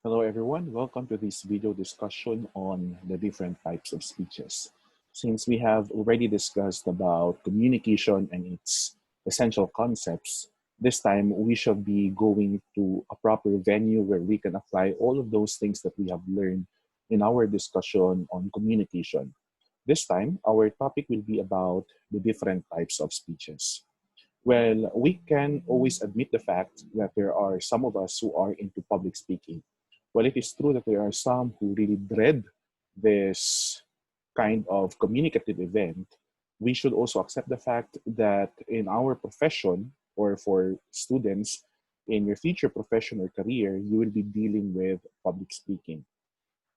Hello everyone, welcome to this video discussion on the different types of speeches. Since we have already discussed about communication and its essential concepts, this time we shall be going to a proper venue where we can apply all of those things that we have learned in our discussion on communication. This time, our topic will be about the different types of speeches. Well, we can always admit the fact that there are some of us who are into public speaking. Well, it is true that there are some who really dread this kind of communicative event. We should also accept the fact that in our profession or for students in your future profession or career, you will be dealing with public speaking.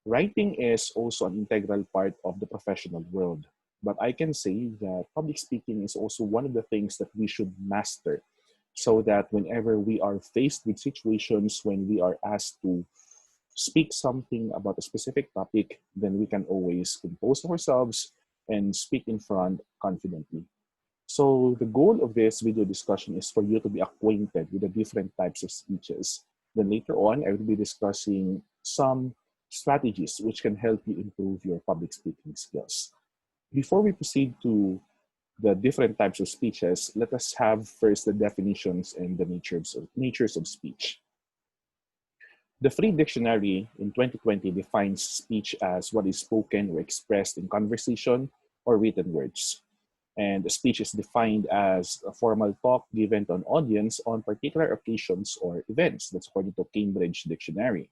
Writing is also an integral part of the professional world. But I can say that public speaking is also one of the things that we should master so that whenever we are faced with situations when we are asked to speak something about a specific topic, then we can always compose ourselves and speak in front confidently. So the goal of this video discussion is for you to be acquainted with the different types of speeches. Then later on, I will be discussing some strategies which can help you improve your public speaking skills. Before we proceed to the different types of speeches, let us have first the definitions and the natures of speech. The Free Dictionary in 2020 defines speech as what is spoken or expressed in conversation or written words. And a speech is defined as a formal talk given to an audience on particular occasions or events. That's according to Cambridge Dictionary.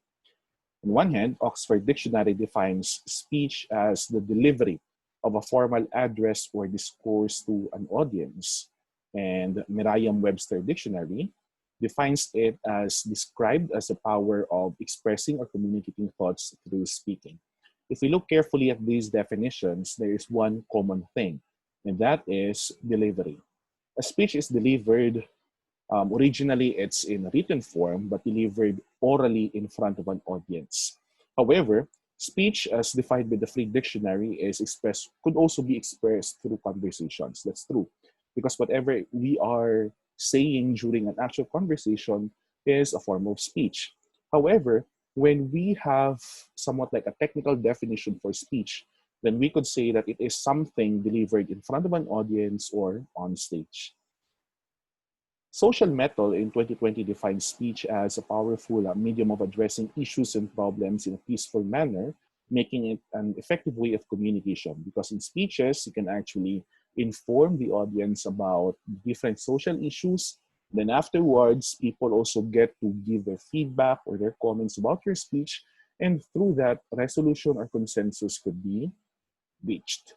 On one hand, Oxford Dictionary defines speech as the delivery of a formal address or discourse to an audience. And Merriam-Webster Dictionary defines it as described as the power of expressing or communicating thoughts through speaking. If we look carefully at these definitions, there is one common thing, and that is delivery. A speech is delivered, originally it's in written form, but delivered orally in front of an audience. However, speech as defined by the Free Dictionary could also be expressed through conversations. That's true. Because whatever we are saying during an actual conversation is a form of speech. However, when we have somewhat like a technical definition for speech, then we could say that it is something delivered in front of an audience or on stage. Social Metal in 2020 defines speech as a powerful medium of addressing issues and problems in a peaceful manner, making it an effective way of communication. Because in speeches, you can actually inform the audience about different social issues. Then afterwards, people also get to give their feedback or their comments about your speech. And through that, resolution or consensus could be reached.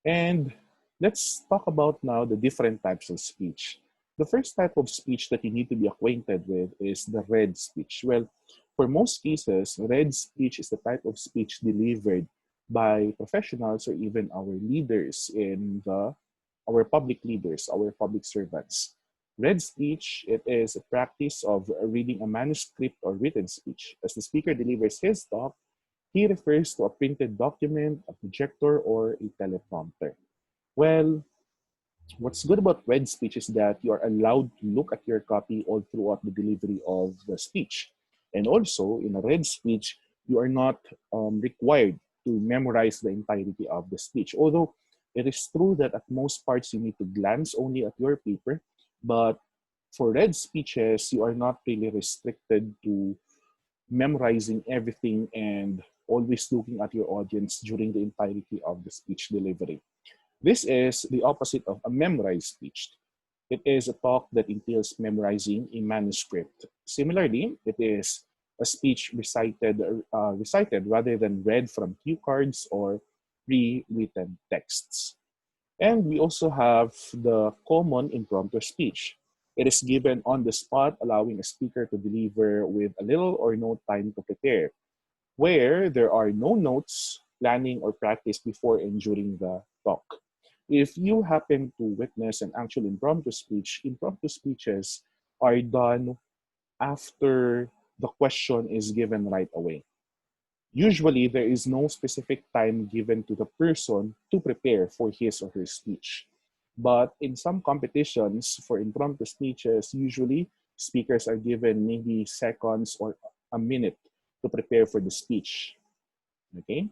And let's talk about now the different types of speech. The first type of speech that you need to be acquainted with is the read speech. Well, for most cases, read speech is the type of speech delivered by professionals or even our leaders our public leaders, our public servants. Read speech, it is a practice of reading a manuscript or written speech. As the speaker delivers his talk, he refers to a printed document, a projector, or a teleprompter. Well, what's good about read speech is that you are allowed to look at your copy all throughout the delivery of the speech. And also, in a read speech, you are not required to memorize the entirety of the speech. Although it is true that at most parts you need to glance only at your paper, but for read speeches, you are not really restricted to memorizing everything and always looking at your audience during the entirety of the speech delivery. This is the opposite of a memorized speech. It is a talk that entails memorizing a manuscript. Similarly, it is a speech recited rather than read from cue cards or pre-written texts. And we also have the common impromptu speech. It is given on the spot, allowing a speaker to deliver with a little or no time to prepare, where there are no notes, planning, or practice before and during the talk. If you happen to witness an actual impromptu speeches are done after the question is given right away. Usually, there is no specific time given to the person to prepare for his or her speech. But in some competitions for impromptu speeches, usually speakers are given maybe seconds or a minute to prepare for the speech. Okay?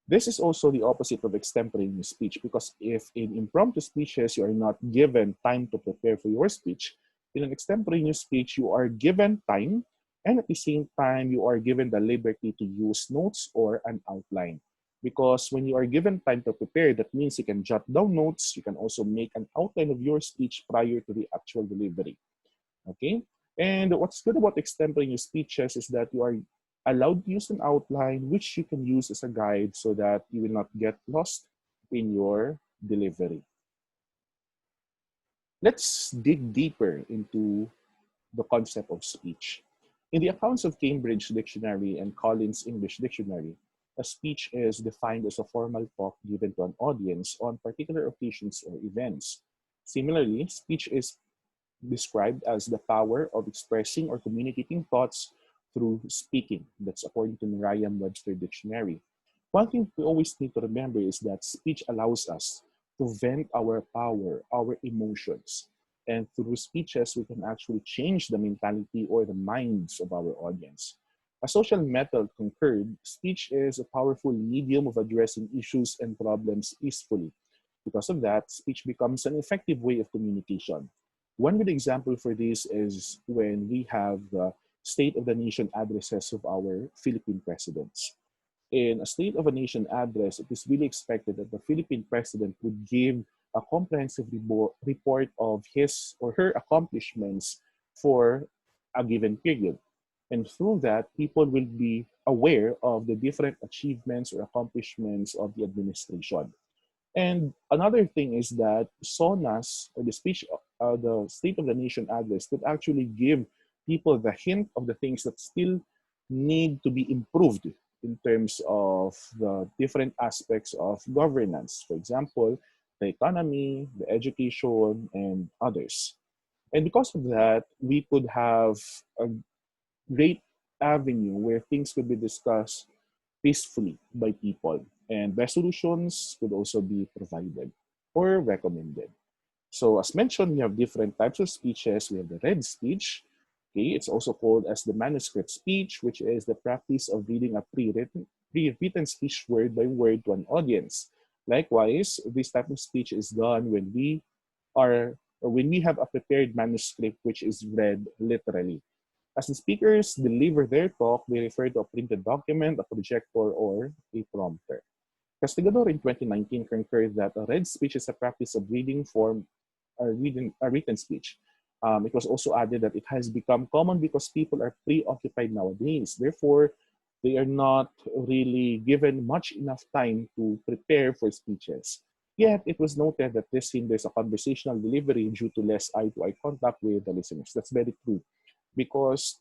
This is also the opposite of extemporaneous speech, because if in impromptu speeches you are not given time to prepare for your speech, in an extemporaneous speech you are given time, and at the same time you are given the liberty to use notes or an outline. Because when you are given time to prepare, that means you can jot down notes, you can also make an outline of your speech prior to the actual delivery. Okay? And what's good about extemporaneous speeches is that you are allowed to use an outline which you can use as a guide so that you will not get lost in your delivery. Let's dig deeper into the concept of speech. In the accounts of Cambridge Dictionary and Collins English Dictionary, a speech is defined as a formal talk given to an audience on particular occasions or events. Similarly, speech is described as the power of expressing or communicating thoughts through speaking. That's according to Merriam-Webster Dictionary. One thing we always need to remember is that speech allows us to vent our power, our emotions. And through speeches, we can actually change the mentality or the minds of our audience. As social method concurred, speech is a powerful medium of addressing issues and problems peacefully. Because of that, speech becomes an effective way of communication. One good example for this is when we have the State of the Nation addresses of our Philippine presidents. In a State of a Nation address, it is really expected that the Philippine president would give a comprehensive report of his or her accomplishments for a given period. And through that, people will be aware of the different achievements or accomplishments of the administration. And another thing is that SONAS, or the State of the Nation address, could actually give people the hint of the things that still need to be improved in terms of the different aspects of governance. For example, the economy, the education, and others. And because of that, we could have a great avenue where things could be discussed peacefully by people, and resolutions could also be provided or recommended. So as mentioned, we have different types of speeches. We have the read speech. Okay, it's also called as the manuscript speech, which is the practice of reading a pre-written speech word by word to an audience. Likewise, this type of speech is done when we have a prepared manuscript which is read literally. As the speakers deliver their talk, they refer to a printed document, a projector, or a prompter. Castigador in 2019 concurred that a read speech is a practice of reading form a written speech. It was also added that it has become common because people are preoccupied nowadays. Therefore, they are not really given much enough time to prepare for speeches. Yet, it was noted that this hinders a conversational delivery due to less eye-to-eye contact with the listeners. That's very true. Because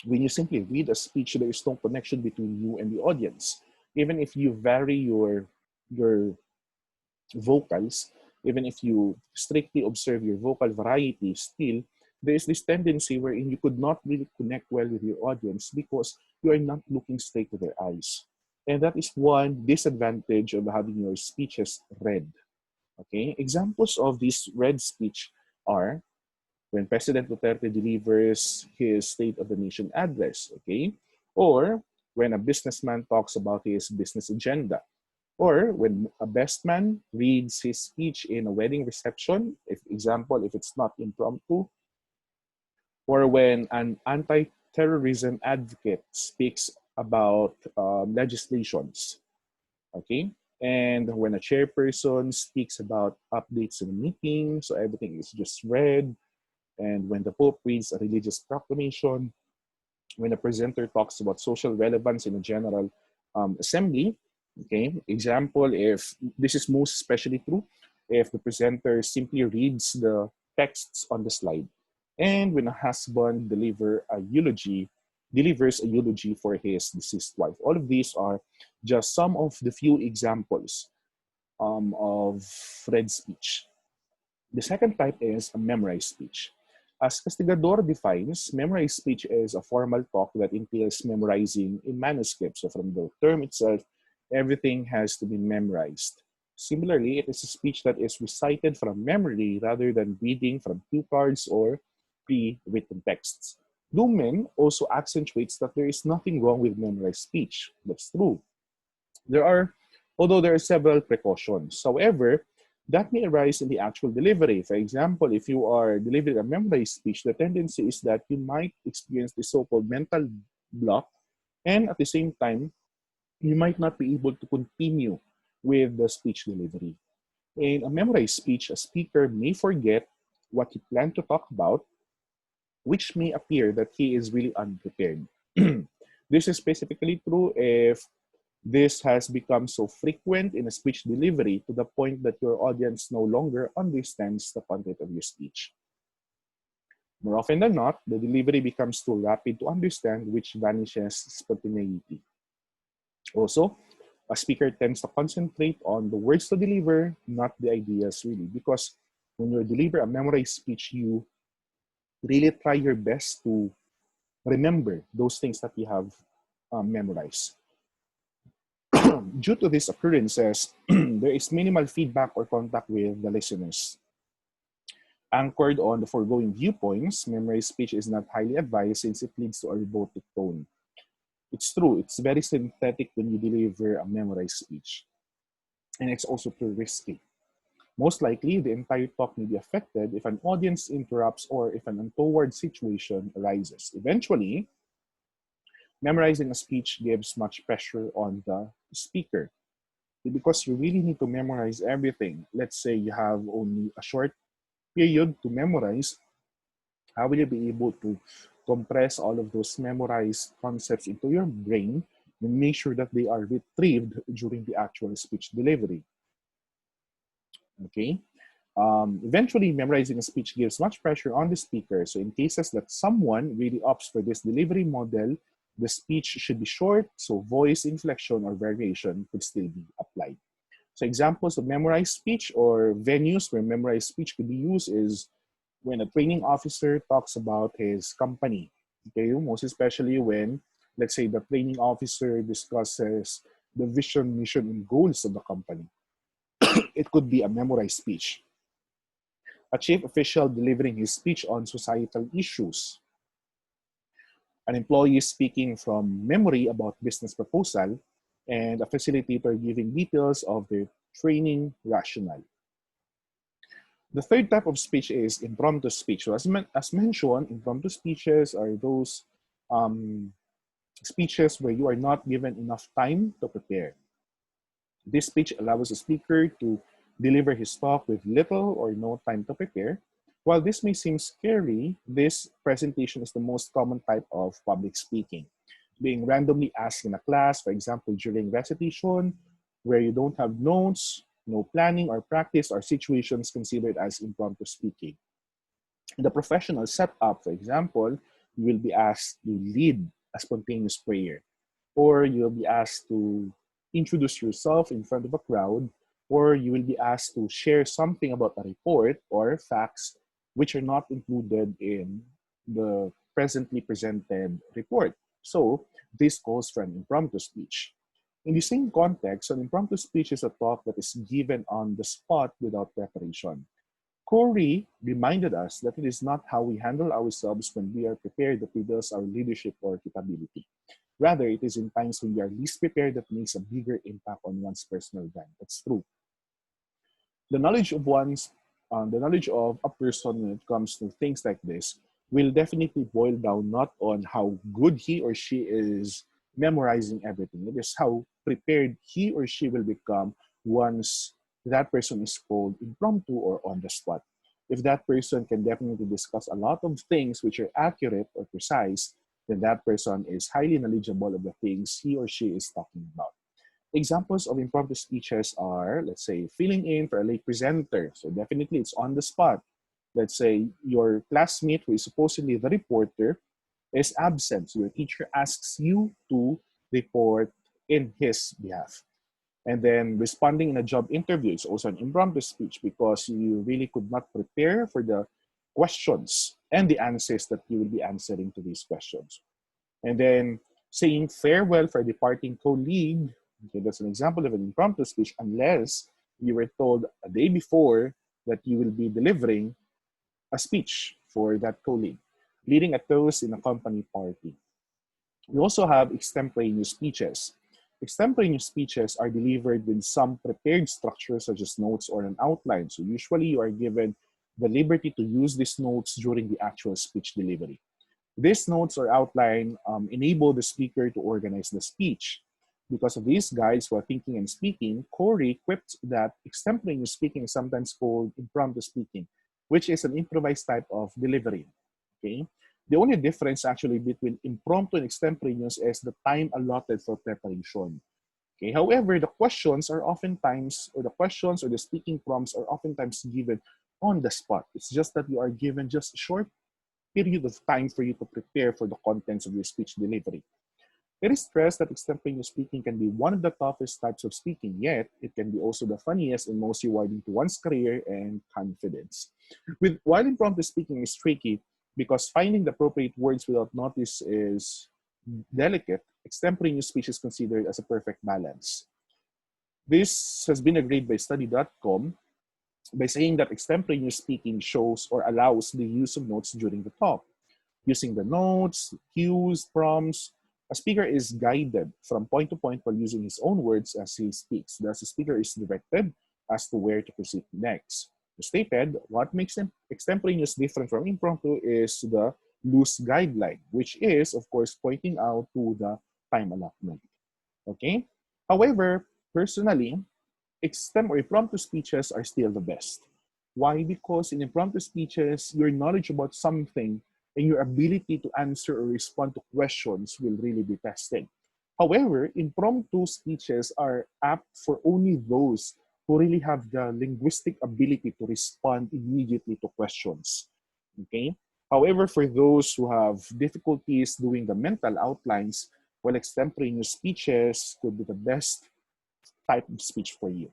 when you simply read a speech, there is no connection between you and the audience. Even if you vary your vocals, even if you strictly observe your vocal variety, still there is this tendency wherein you could not really connect well with your audience because you are not looking straight to their eyes. And that is one disadvantage of having your speeches read. Okay, examples of this read speech are when President Duterte delivers his State of the Nation address, okay? Or when a businessman talks about his business agenda. Or when a best man reads his speech in a wedding reception, if example, if it's not impromptu. Or when an anti-terrorism advocate speaks about legislations, okay? And when a chairperson speaks about updates in a meeting, so everything is just read. And when the Pope reads a religious proclamation, when a presenter talks about social relevance in a general assembly, okay, example, if this is most especially true, if the presenter simply reads the texts on the slide, and when a husband delivers a eulogy for his deceased wife. All of these are just some of the few examples of read speech. The second type is a memorized speech. As Castigador defines, memorized speech is a formal talk that entails memorizing a manuscript. So from the term itself, everything has to be memorized. Similarly, it is a speech that is recited from memory rather than reading from cue cards or pre-written texts. Lumen also accentuates that there is nothing wrong with memorized speech. That's true. There are, although there are several precautions. However, that may arise in the actual delivery. For example, if you are delivering a memorized speech, the tendency is that you might experience the so-called mental block, and at the same time, you might not be able to continue with the speech delivery. In a memorized speech, a speaker may forget what he planned to talk about, which may appear that he is really unprepared. This is specifically true if this has become so frequent in a speech delivery to the point that your audience no longer understands the content of your speech. More often than not, the delivery becomes too rapid to understand, which vanishes spontaneity. Also, a speaker tends to concentrate on the words to deliver, not the ideas really, because when you deliver a memorized speech, you really try your best to remember those things that you have memorized. Due to these occurrences, there is minimal feedback or contact with the listeners. Anchored on the foregoing viewpoints, memorized speech is not highly advised since it leads to a robotic tone. It's true, it's very synthetic when you deliver a memorized speech. And it's also too risky. Most likely, the entire talk may be affected if an audience interrupts or if an untoward situation arises. Eventually, memorizing a speech gives much pressure on the speaker because you really need to memorize everything. Let's say you have only a short period to memorize. How will you be able to compress all of those memorized concepts into your brain and make sure that they are retrieved during the actual speech delivery? Okay. Eventually, memorizing a speech gives much pressure on the speaker. So, in cases that someone really opts for this delivery model, the speech should be short, so voice inflection or variation could still be applied. So, examples of memorized speech or venues where memorized speech could be used is when a training officer talks about his company. Okay, most especially when, let's say, the training officer discusses the vision, mission, and goals of the company. It could be a memorized speech. A chief official delivering his speech on societal issues, an employee speaking from memory about business proposal, and a facilitator giving details of their training rationale. The third type of speech is impromptu speech. So as mentioned, impromptu speeches are those speeches where you are not given enough time to prepare. This speech allows the speaker to deliver his talk with little or no time to prepare. While this may seem scary, this presentation is the most common type of public speaking. Being randomly asked in a class, for example, during recitation, where you don't have notes, no planning or practice, are situations considered as impromptu speaking. In the professional setup, for example, you will be asked to lead a spontaneous prayer, or you'll be asked to introduce yourself in front of a crowd, or you will be asked to share something about a report or facts which are not included in the presently presented report. So this calls for an impromptu speech. In the same context, an impromptu speech is a talk that is given on the spot without preparation. Corey reminded us that it is not how we handle ourselves when we are prepared that reveals our leadership or capability. Rather, it is in times when we are least prepared that makes a bigger impact on one's personal brand. That's true. The knowledge of the knowledge of a person when it comes to things like this will definitely boil down not on how good he or she is memorizing everything. It is how prepared he or she will become once that person is called impromptu or on the spot. If that person can definitely discuss a lot of things which are accurate or precise, then that person is highly knowledgeable of the things he or she is talking about. Examples of impromptu speeches are, let's say, filling in for a late presenter. So definitely it's on the spot. Let's say your classmate who is supposedly the reporter is absent. So your teacher asks you to report in his behalf. And then responding in a job interview is also an impromptu speech because you really could not prepare for the questions and the answers that you will be answering to these questions. And then saying farewell for a departing colleague. Okay, that's an example of an impromptu speech unless you were told a day before that you will be delivering a speech for that colleague. leading a toast in a company party. We also have extemporaneous speeches. Extemporaneous speeches are delivered with some prepared structure, such as notes or an outline. So usually you are given the liberty to use these notes during the actual speech delivery. These notes or outline enable the speaker to organize the speech. Because of these guides while thinking and speaking, Corey quipped that extemporaneous speaking is sometimes called impromptu speaking, which is an improvised type of delivery. Okay? The only difference actually between impromptu and extemporaneous is the time allotted for preparation. Okay. However, the questions are oftentimes, or the questions or the speaking prompts are oftentimes given on the spot. It's just that you are given just a short period of time for you to prepare for the contents of your speech delivery. It is stressed that extemporaneous speaking can be one of the toughest types of speaking, yet it can be also the funniest and most rewarding to one's career and confidence. While impromptu speaking is tricky because finding the appropriate words without notice is delicate, extemporaneous speech is considered as a perfect balance. This has been agreed by study.com by saying that extemporaneous speaking shows or allows the use of notes during the talk. Using the notes, cues, prompts, a speaker is guided from point to point while using his own words as he speaks. Thus, the speaker is directed as to where to proceed next. As stated, what makes extemporaneous different from impromptu is the loose guideline, which is, of course, pointing out to the time allotment. Okay? However, personally, or impromptu speeches are still the best. Why? Because in impromptu speeches, your knowledge about something and your ability to answer or respond to questions will really be tested. However, impromptu speeches are apt for only those who really have the linguistic ability to respond immediately to questions. Okay? However, for those who have difficulties doing the mental outlines, well, extemporaneous speeches could be the best type of speech for you.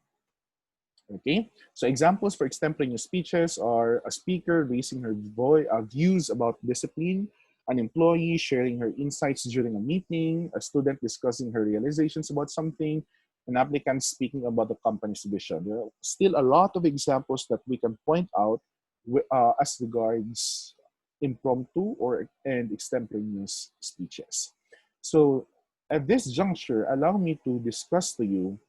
Okay, so examples for extemporaneous speeches are a speaker raising her views about discipline, an employee sharing her insights during a meeting, a student discussing her realizations about something, an applicant speaking about the company's vision. There are still a lot of examples that we can point out as regards impromptu and extemporaneous speeches. So at this juncture, allow me to discuss to you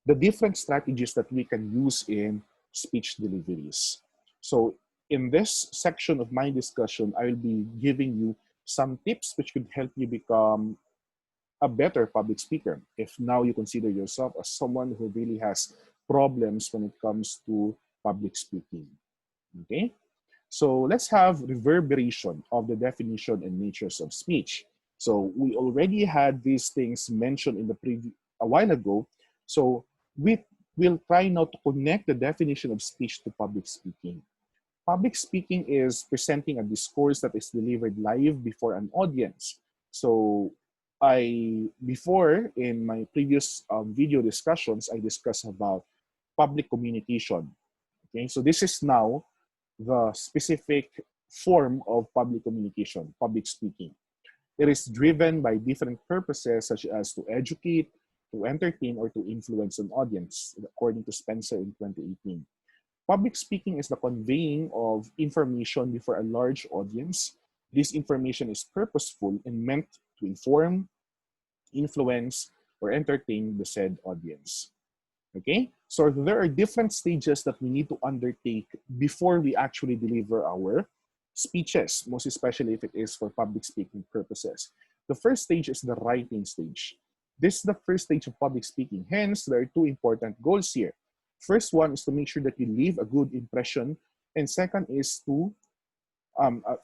the different strategies that we can use in speech deliveries. So in this section of my discussion, I will be giving you some tips which could help you become a better public speaker if now you consider yourself as someone who really has problems when it comes to public speaking. Okay? So let's have reverberation of the definition and natures of speech. So we already had these things mentioned in the a while ago. So we will try now to connect the definition of speech to public speaking. Public speaking is presenting a discourse that is delivered live before an audience. So before in my previous video discussions, I discussed about public communication. Okay, so this is now the specific form of public communication, public speaking. It is driven by different purposes, such as to educate, to entertain, or to influence an audience, according to Spencer in 2018. Public speaking is the conveying of information before a large audience. This information is purposeful and meant to inform, influence, or entertain the said audience. Okay? So there are different stages that we need to undertake before we actually deliver our speeches, most especially if it is for public speaking purposes. The first stage is the writing stage. This is the first stage of public speaking. Hence, there are two important goals here. First one is to make sure that you leave a good impression. And second is to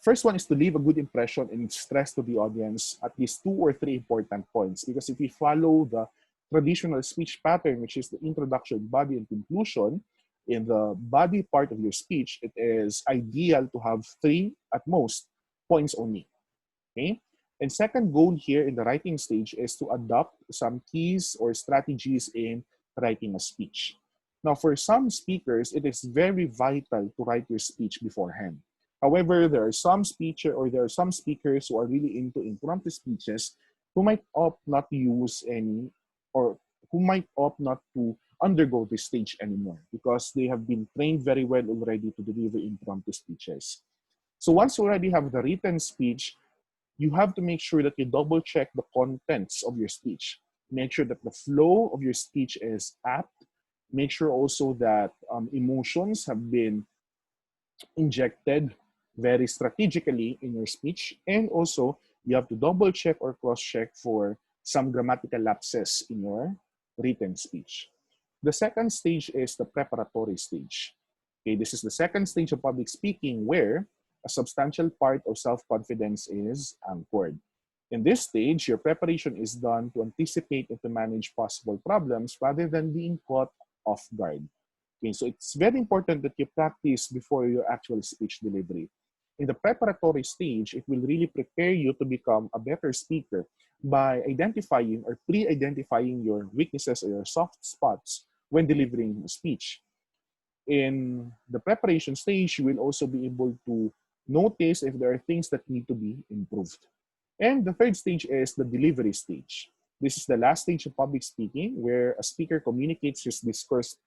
first one is to leave a good impression and stress to the audience at least 2 or 3 important points. Because if we follow the traditional speech pattern, which is the introduction, body, and conclusion, in the body part of your speech, it is ideal to have 3 at most points only. Okay? And second goal here in the writing stage is to adopt some keys or strategies in writing a speech. Now, for some speakers, it is very vital to write your speech beforehand. However, there are some speakers who are really into impromptu speeches who might opt not to use any, or who might opt not to undergo this stage anymore because they have been trained very well already to deliver impromptu speeches. So once you already have the written speech, you have to make sure that you double check the contents of your speech. Make sure that the flow of your speech is apt. Make sure also that emotions have been injected very strategically in your speech. And also, you have to double check or cross check for some grammatical lapses in your written speech. The second stage is the preparatory stage. Okay, this is the second stage of public speaking where a substantial part of self-confidence is anchored. In this stage, your preparation is done to anticipate and to manage possible problems rather than being caught off guard. Okay, so it's very important that you practice before your actual speech delivery. In the preparatory stage, it will really prepare you to become a better speaker by identifying or pre-identifying your weaknesses or your soft spots when delivering a speech. In the preparation stage, you will also be able to notice if there are things that need to be improved. And the third stage is the delivery stage. This is the last stage of public speaking where a speaker communicates his discourse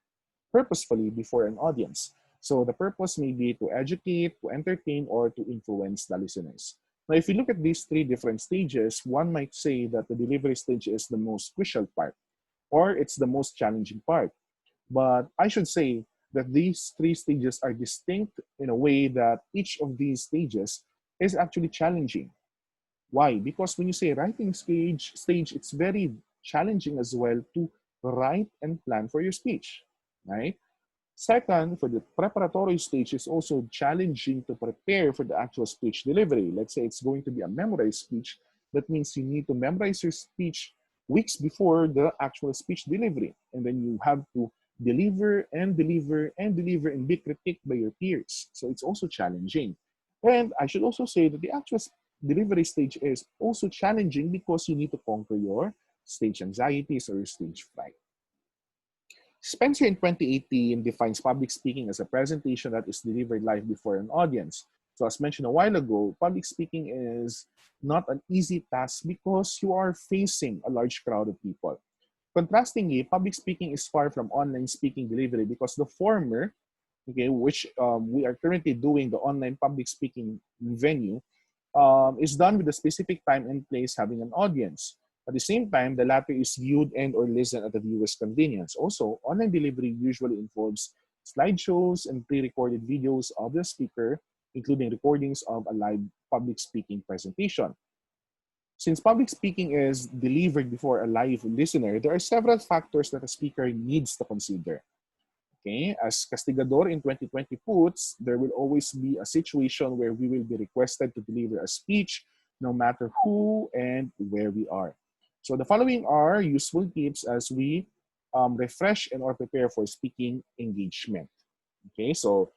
purposefully before an audience. So the purpose may be to educate, to entertain, or to influence the listeners. Now, if you look at these three different stages, one might say that the delivery stage is the most crucial part, or it's the most challenging part. But I should say that these three stages are distinct in a way that each of these stages is actually challenging. Why? Because when you say writing stage, it's very challenging as well to write and plan for your speech, right? Second, for the preparatory stage, it's also challenging to prepare for the actual speech delivery. Let's say it's going to be a memorized speech. That means you need to memorize your speech weeks before the actual speech delivery. And then you have to deliver and deliver and deliver and be critiqued by your peers. So it's also challenging. And I should also say that the actual delivery stage is also challenging because you need to conquer your stage anxieties or your stage fright. Spencer in 2018 defines public speaking as a presentation that is delivered live before an audience. So as mentioned a while ago, public speaking is not an easy task because you are facing a large crowd of people. Contrastingly, public speaking is far from online speaking delivery because the former, okay, which we are currently doing, the online public speaking venue, is done with a specific time and place having an audience. At the same time, the latter is viewed and or listened at the viewer's convenience. Also, online delivery usually involves slideshows and pre-recorded videos of the speaker, including recordings of a live public speaking presentation. Since public speaking is delivered before a live listener, there are several factors that a speaker needs to consider. Okay, as Castigador in 2020 puts, there will always be a situation where we will be requested to deliver a speech no matter who and where we are. So the following are useful tips as we refresh and or prepare for speaking engagement. Okay, so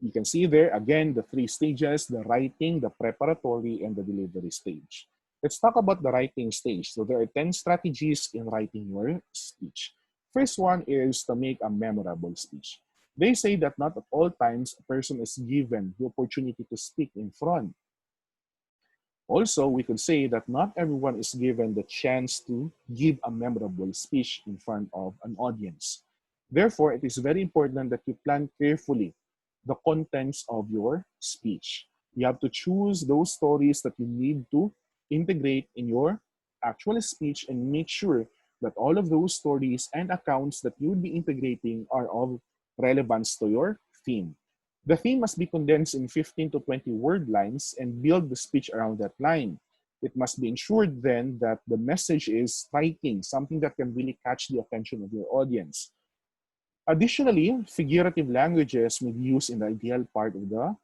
you can see there again the three stages: the writing, the preparatory, and the delivery stage. Let's talk about the writing stage. So there are 10 strategies in writing your speech. First one is to make a memorable speech. They say that not at all times a person is given the opportunity to speak in front. Also, we could say that not everyone is given the chance to give a memorable speech in front of an audience. Therefore, it is very important that you plan carefully the contents of your speech. You have to choose those stories that you need to integrate in your actual speech and make sure that all of those stories and accounts that you would be integrating are of relevance to your theme. The theme must be condensed in 15 to 20 word lines and build the speech around that line. It must be ensured then that the message is striking, something that can really catch the attention of your audience. Additionally, figurative languages may be used in the ideal part of the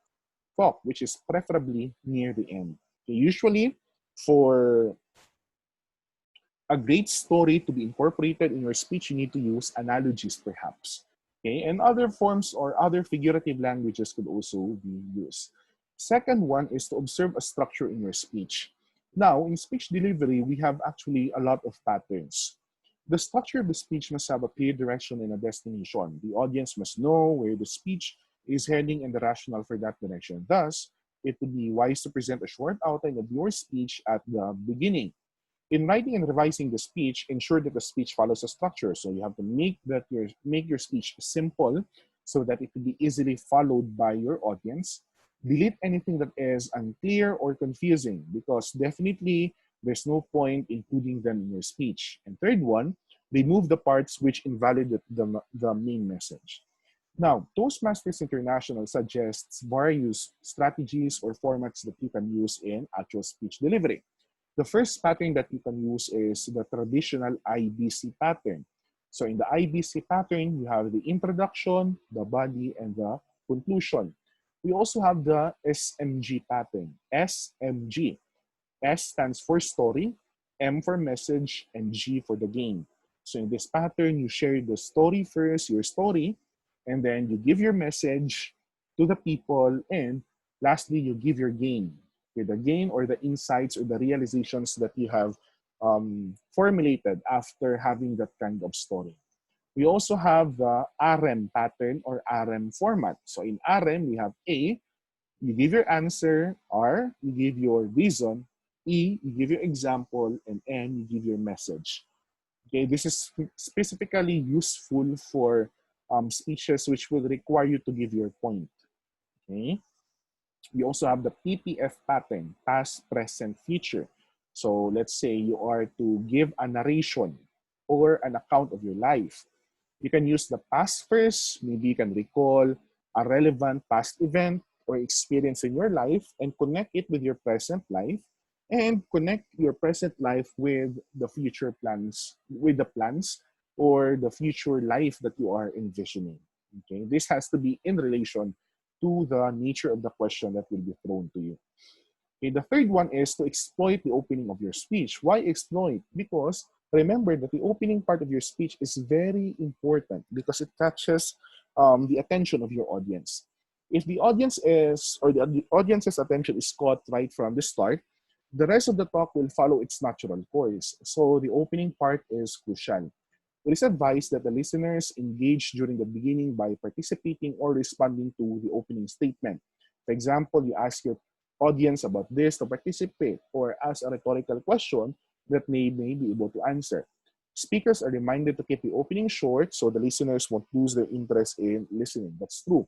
talk, which is preferably near the end. Okay, usually, for a great story to be incorporated in your speech, you need to use analogies, perhaps. Okay, and other forms or other figurative languages could also be used. Second one is to observe a structure in your speech. Now, in speech delivery, we have actually a lot of patterns. The structure of the speech must have a clear direction and a destination. The audience must know where the speech is heading and the rationale for that direction. Thus, it would be wise to present a short outline of your speech at the beginning. In writing and revising the speech, ensure that the speech follows a structure. So you have to make your speech simple so that it can be easily followed by your audience. Delete anything that is unclear or confusing because definitely there's no point including them in your speech. And third one, remove the parts which invalidate the main message. Now, Toastmasters International suggests various strategies or formats that you can use in actual speech delivery. The first pattern that you can use is the traditional IBC pattern. So in the IBC pattern, you have the introduction, the body, and the conclusion. We also have the SMG pattern. SMG. S stands for story, M for message, and G for the game. So in this pattern, you share the story first, your story, and then you give your message to the people, and lastly, you give your game. Okay, the game or the insights or the realizations that you have formulated after having that kind of story. We also have the RM pattern or RM format. So in RM, we have A, you give your answer, R, you give your reason, E, you give your example, and N, you give your message. Okay, this is specifically useful for speeches which will require you to give your point. Okay, we also have the PPF pattern, past, present, future. So let's say you are to give a narration or an account of your life. You can use the past first. Maybe you can recall a relevant past event or experience in your life and connect it with your present life and connect your present life with the future plans, with the plans or the future life that you are envisioning. Okay, this has to be in relation to the nature of the question that will be thrown to you. Okay, the third one is to exploit the opening of your speech. Why exploit? Because remember that the opening part of your speech is very important because it catches the attention of your audience. If the audience is, or the audience's attention is caught right from the start, the rest of the talk will follow its natural course. So the opening part is crucial. It is advised that the listeners engage during the beginning by participating or responding to the opening statement. For example, you ask your audience about this to participate or ask a rhetorical question that they may be able to answer. Speakers are reminded to keep the opening short so the listeners won't lose their interest in listening. That's true.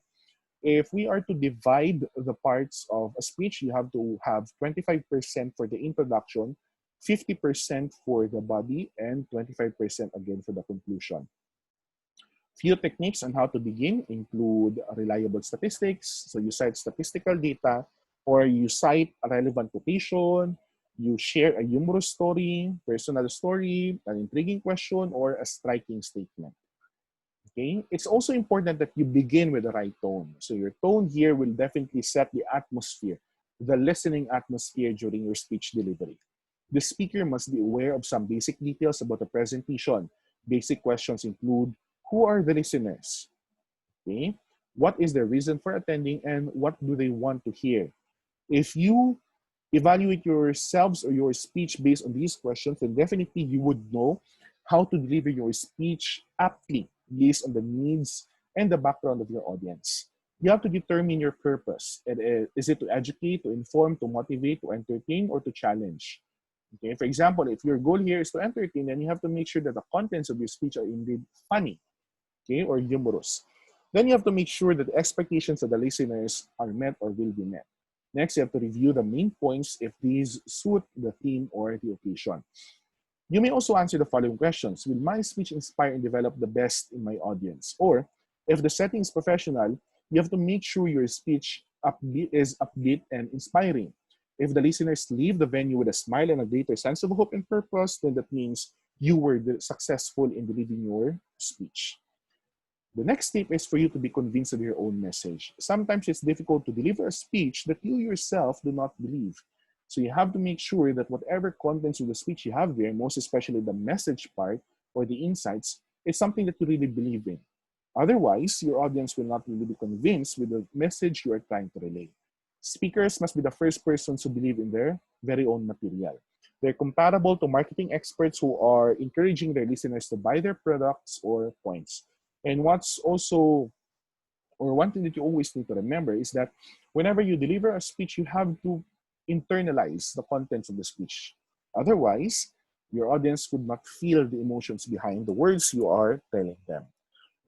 If we are to divide the parts of a speech, you have to have 25% for the introduction, 50% for the body, and 25% again for the conclusion. Few techniques on how to begin include reliable statistics. So you cite statistical data, or you cite a relevant quotation, you share a humorous story, personal story, an intriguing question, or a striking statement. Okay? It's also important that you begin with the right tone. So your tone here will definitely set the atmosphere, the listening atmosphere during your speech delivery. The speaker must be aware of some basic details about the presentation. Basic questions include, who are the listeners? Okay? What is their reason for attending and what do they want to hear? If you evaluate yourselves or your speech based on these questions, then definitely you would know how to deliver your speech aptly based on the needs and the background of your audience. You have to determine your purpose. Is it to educate, to inform, to motivate, to entertain, or to challenge? Okay, for example, if your goal here is to entertain, then you have to make sure that the contents of your speech are indeed funny, okay, or humorous. Then you have to make sure that the expectations of the listeners are met or will be met. Next, you have to review the main points if these suit the theme or the occasion. You may also answer the following questions. Will my speech inspire and develop the best in my audience? Or, if the setting is professional, you have to make sure your speech is upbeat and inspiring. If the listeners leave the venue with a smile and a greater sense of hope and purpose, then that means you were successful in delivering your speech. The next step is for you to be convinced of your own message. Sometimes it's difficult to deliver a speech that you yourself do not believe. So you have to make sure that whatever contents of the speech you have there, most especially the message part or the insights, is something that you really believe in. Otherwise, your audience will not really be convinced with the message you are trying to relay. Speakers must be the first persons who believe in their very own material. They're comparable to marketing experts who are encouraging their listeners to buy their products or points. And what's also, or one thing that you always need to remember is that whenever you deliver a speech, you have to internalize the contents of the speech. Otherwise, your audience could not feel the emotions behind the words you are telling them.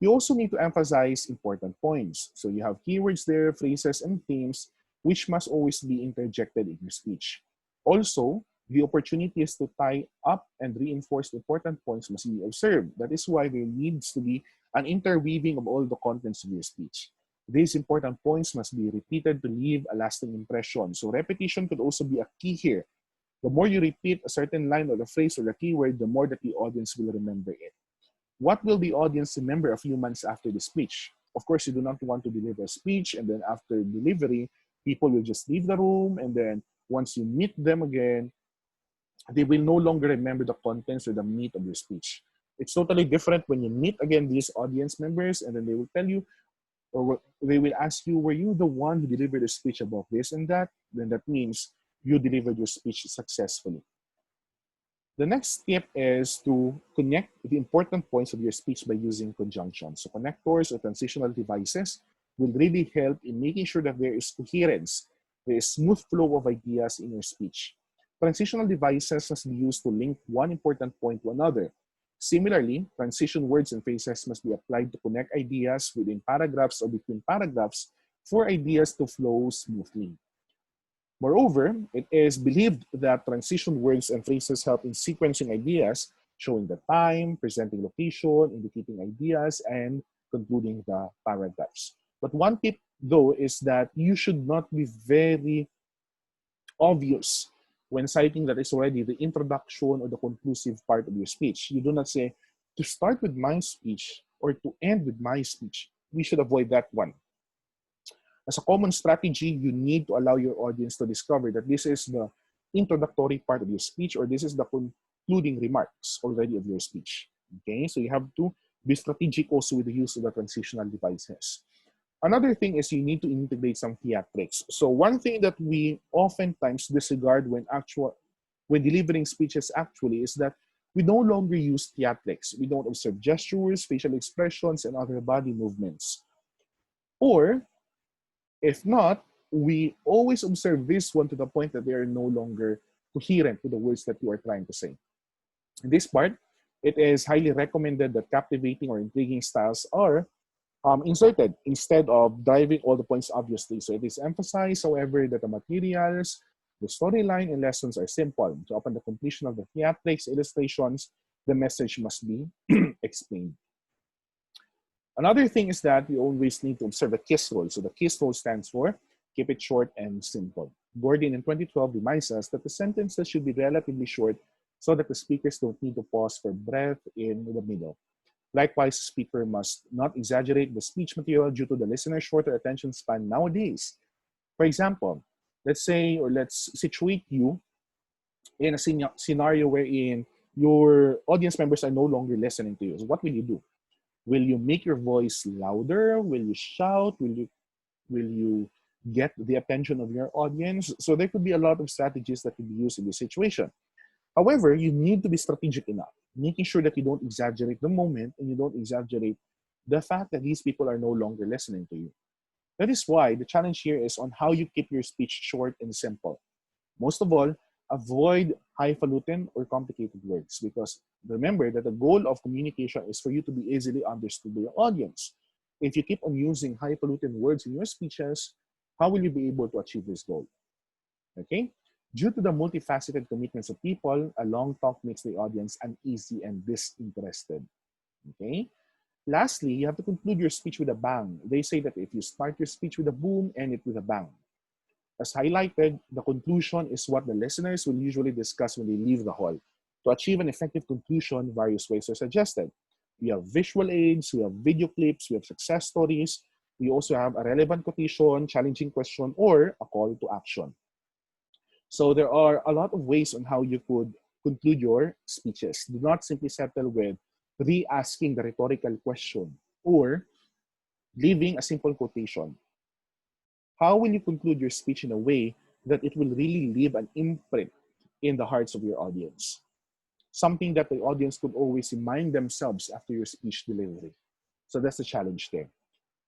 You also need to emphasize important points. So you have keywords there, phrases, and themes which must always be interjected in your speech. Also, the opportunities to tie up and reinforce important points must be observed. That is why there needs to be an interweaving of all the contents of your speech. These important points must be repeated to leave a lasting impression. So repetition could also be a key here. The more you repeat a certain line or the phrase or the keyword, the more that the audience will remember it. What will the audience remember a few months after the speech? Of course, you do not want to deliver a speech and then after delivery, people will just leave the room, and then once you meet them again, they will no longer remember the contents or the meat of your speech. It's totally different when you meet again these audience members and then they will tell you, or they will ask you, were you the one who delivered a speech about this and that? Then that means you delivered your speech successfully. The next tip is to connect the important points of your speech by using conjunctions. So connectors or transitional devices will really help in making sure that there is coherence, there is smooth flow of ideas in your speech. Transitional devices must be used to link one important point to another. Similarly, transition words and phrases must be applied to connect ideas within paragraphs or between paragraphs for ideas to flow smoothly. Moreover, it is believed that transition words and phrases help in sequencing ideas, showing the time, presenting location, indicating ideas, and concluding the paragraphs. But one tip, though, is that you should not be very obvious when citing that it's already the introduction or the conclusive part of your speech. You do not say, to start with my speech or to end with my speech. We should avoid that one. As a common strategy, you need to allow your audience to discover that this is the introductory part of your speech or this is the concluding remarks already of your speech. Okay, so you have to be strategic also with the use of the transitional devices. Another thing is you need to integrate some theatrics. So one thing that we oftentimes disregard when delivering speeches actually is that we no longer use theatrics. We don't observe gestures, facial expressions, and other body movements. Or if not, we always observe this one to the point that they are no longer coherent with the words that you are trying to say. In this part, it is highly recommended that captivating or intriguing styles are inserted instead of driving all the points obviously. So it is emphasized, however, that the materials, the storyline, and lessons are simple. So upon the completion of the theatrics illustrations, the message must be explained. Another thing is that you always need to observe the KISS rule. So the KISS rule stands for keep it short and simple. Gordon in 2012 reminds us that the sentences should be relatively short so that the speakers don't need to pause for breath in the middle. Likewise, the speaker must not exaggerate the speech material due to the listener's shorter attention span nowadays. For example, let's say, or let's situate you in a scenario wherein your audience members are no longer listening to you. So what will you do? Will you make your voice louder? Will you shout? Will you get the attention of your audience? So there could be a lot of strategies that could be used in this situation. However, you need to be strategic enough, making sure that you don't exaggerate the moment and you don't exaggerate the fact that these people are no longer listening to you. That is why the challenge here is on how you keep your speech short and simple. Most of all, avoid highfalutin or complicated words, because remember that the goal of communication is for you to be easily understood by your audience. If you keep on using highfalutin words in your speeches, how will you be able to achieve this goal? Okay? Due to the multifaceted commitments of people, a long talk makes the audience uneasy and disinterested. Okay? Lastly, you have to conclude your speech with a bang. They say that if you start your speech with a boom, end it with a bang. As highlighted, the conclusion is what the listeners will usually discuss when they leave the hall. To achieve an effective conclusion, various ways are suggested. We have visual aids, we have video clips, we have success stories. We also have a relevant quotation, challenging question, or a call to action. So there are a lot of ways on how you could conclude your speeches. Do not simply settle with re-asking the rhetorical question or leaving a simple quotation. How will you conclude your speech in a way that it will really leave an imprint in the hearts of your audience? Something that the audience could always remind themselves after your speech delivery. So that's the challenge there.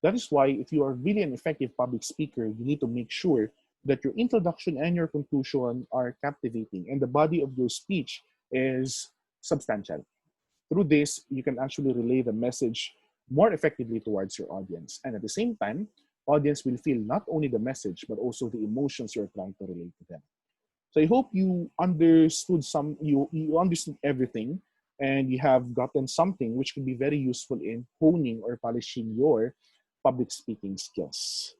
That is why if you are really an effective public speaker, you need to make sure that your introduction and your conclusion are captivating and the body of your speech is substantial. Through this, you can actually relay the message more effectively towards your audience. And at the same time, audience will feel not only the message, but also the emotions you're trying to relate to them. So I hope you understood you understood everything, and you have gotten something which could be very useful in honing or polishing your public speaking skills.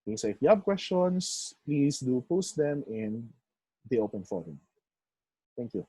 Okay, so if you have questions, please do post them in the open forum. Thank you.